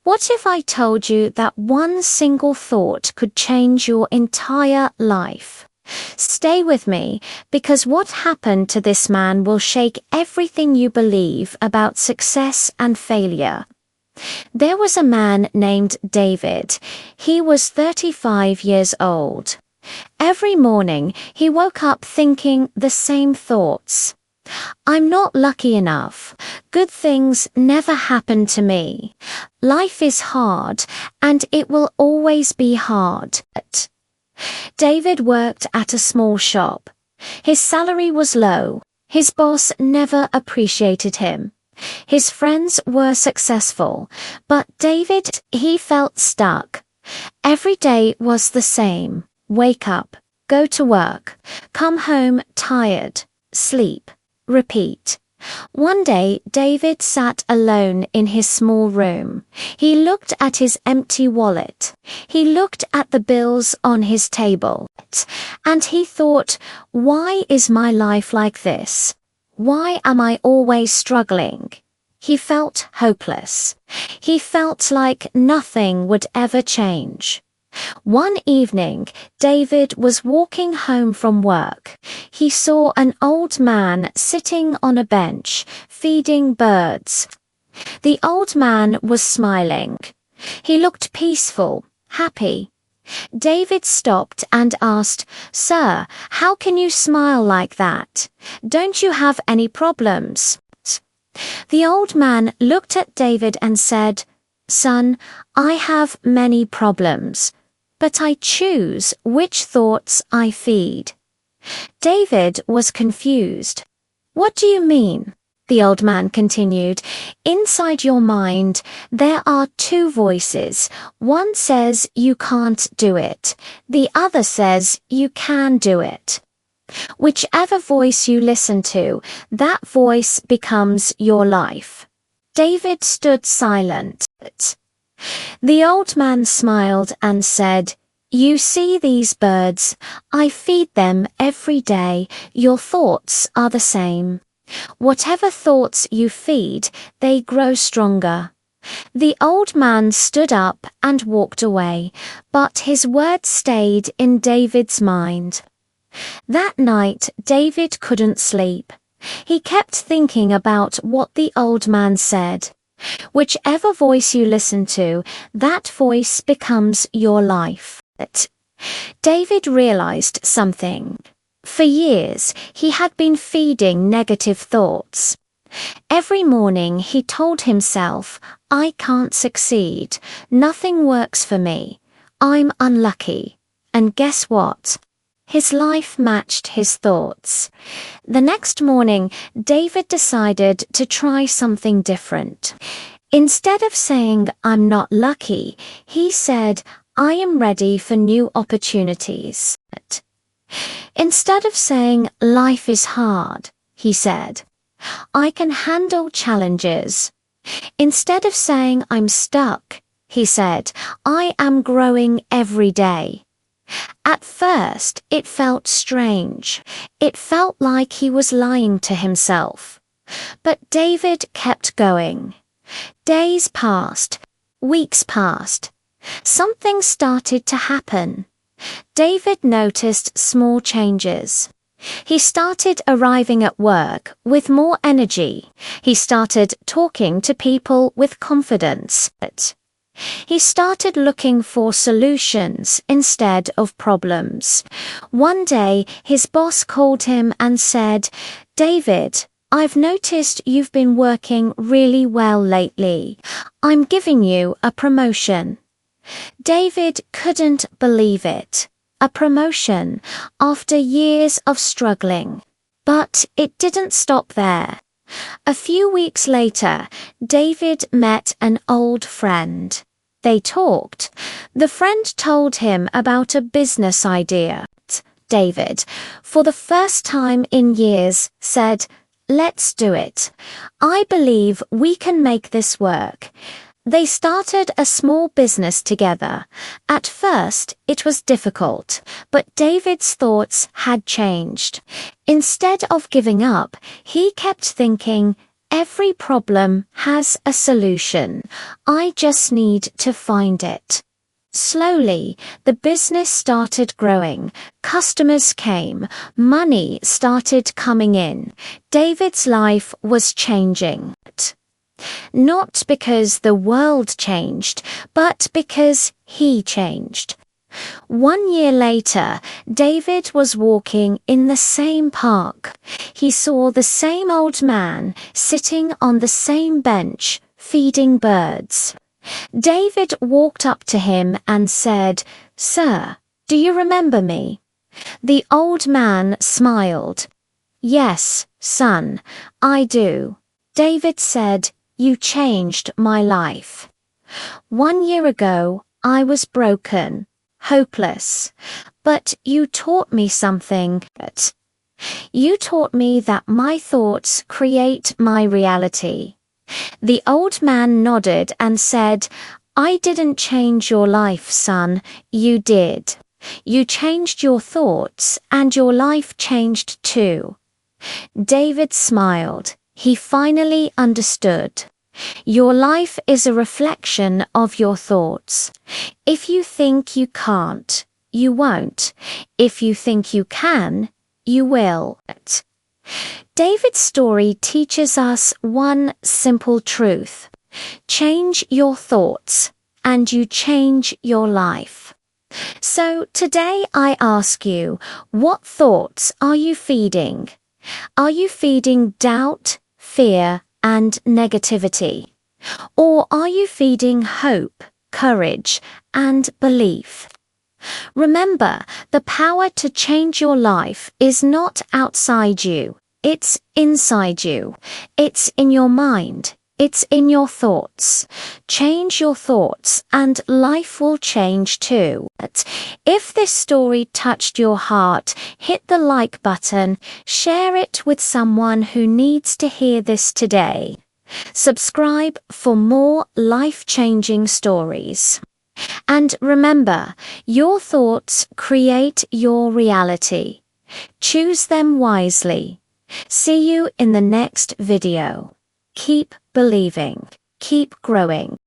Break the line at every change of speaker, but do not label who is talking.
What if I told you that one single thought could change your entire life? Stay with me, because what happened to this man will shake everything you believe about success and failure. There was a man named David. He was 35 years old. Every morning, he woke up thinking the same thoughts. I'm not lucky enough. Good things never happen to me. Life is hard, and it will always be hard. David worked at a small shop. His salary was low. His boss never appreciated him. His friends were successful, but David, he felt stuck. Every day was the same. Wake up, go to work, come home tired, sleep, repeat. One day, David sat alone in his small room. He looked at his empty wallet. He looked at the bills on his table. And he thought, why is my life like this? Why am I always struggling? He felt hopeless. He felt like nothing would ever change. One evening, David was walking home from work. He saw an old man sitting on a bench, feeding birds. The old man was smiling. He looked peaceful, happy. David stopped and asked, "Sir, how can you smile like that? Don't you have any problems?" The old man looked at David and said, "Son, I have many problems, but I choose which thoughts I feed." David was confused. "What do you mean?" The old man continued. "Inside your mind, there are two voices. One says you can't do it. The other says you can do it. Whichever voice you listen to, that voice becomes your life." David stood silent. The old man smiled and said, "You see these birds? I feed them every day. Your thoughts are the same. Whatever thoughts you feed, they grow stronger." The old man stood up and walked away, but his words stayed in David's mind. That night, David couldn't sleep. He kept thinking about what the old man said. Whichever voice you listen to, that voice becomes your life. David realized something. For years, he had been feeding negative thoughts. Every morning he told himself, "I can't succeed. Nothing works for me. I'm unlucky." And guess what? His life matched his thoughts. The next morning, David decided to try something different. Instead of saying, "I'm not lucky," he said, "I am ready for new opportunities." Instead of saying, "Life is hard," he said, "I can handle challenges." Instead of saying, "I'm stuck," he said, "I am growing every day." At first, it felt strange. It felt like he was lying to himself. But David kept going. Days passed. Weeks passed. Something started to happen. David noticed small changes. He started arriving at work with more energy. He started talking to people with confidence. He started looking for solutions instead of problems. One day, his boss called him and said, "David, I've noticed you've been working really well lately. I'm giving you a promotion." David couldn't believe it. A promotion after years of struggling. But it didn't stop there. A few weeks later, David met an old friend. They talked. The friend told him about a business idea. David, for the first time in years, said, "Let's do it. I believe we can make this work." They started a small business together. At first, it was difficult, but David's thoughts had changed. Instead of giving up, he kept thinking, Every problem has a solution. I just need to find it. Slowly, the business started growing. Customers came. Money started coming in. David's life was changing. Not because the world changed, but because he changed. 1 year later, David was walking in the same park. He saw the same old man sitting on the same bench, feeding birds. David walked up to him and said, "Sir, do you remember me?" The old man smiled. "Yes, son, I do." David said, "You changed my life. 1 year ago, I was broken, hopeless, but you taught me something. You taught me that my thoughts create my reality." The old man nodded and said, "I didn't change your life, son, you did. You changed your thoughts, and your life changed too." David smiled. He finally understood. Your life is a reflection of your thoughts. If you think you can't, you won't. If you think you can, you will. David's story teaches us one simple truth. Change your thoughts, and you change your life. So today I ask you, what thoughts are you feeding? Are you feeding doubt, fear, and negativity? Or are you feeding hope, courage, and belief? Remember, the power to change your life is not outside you. It's inside you. It's in your mind. It's in your thoughts. Change your thoughts and life will change too. If this story touched your heart, hit the like button, share it with someone who needs to hear this today. Subscribe for more life-changing stories. And remember, your thoughts create your reality. Choose them wisely. See you in the next video. Keep believing. Keep growing.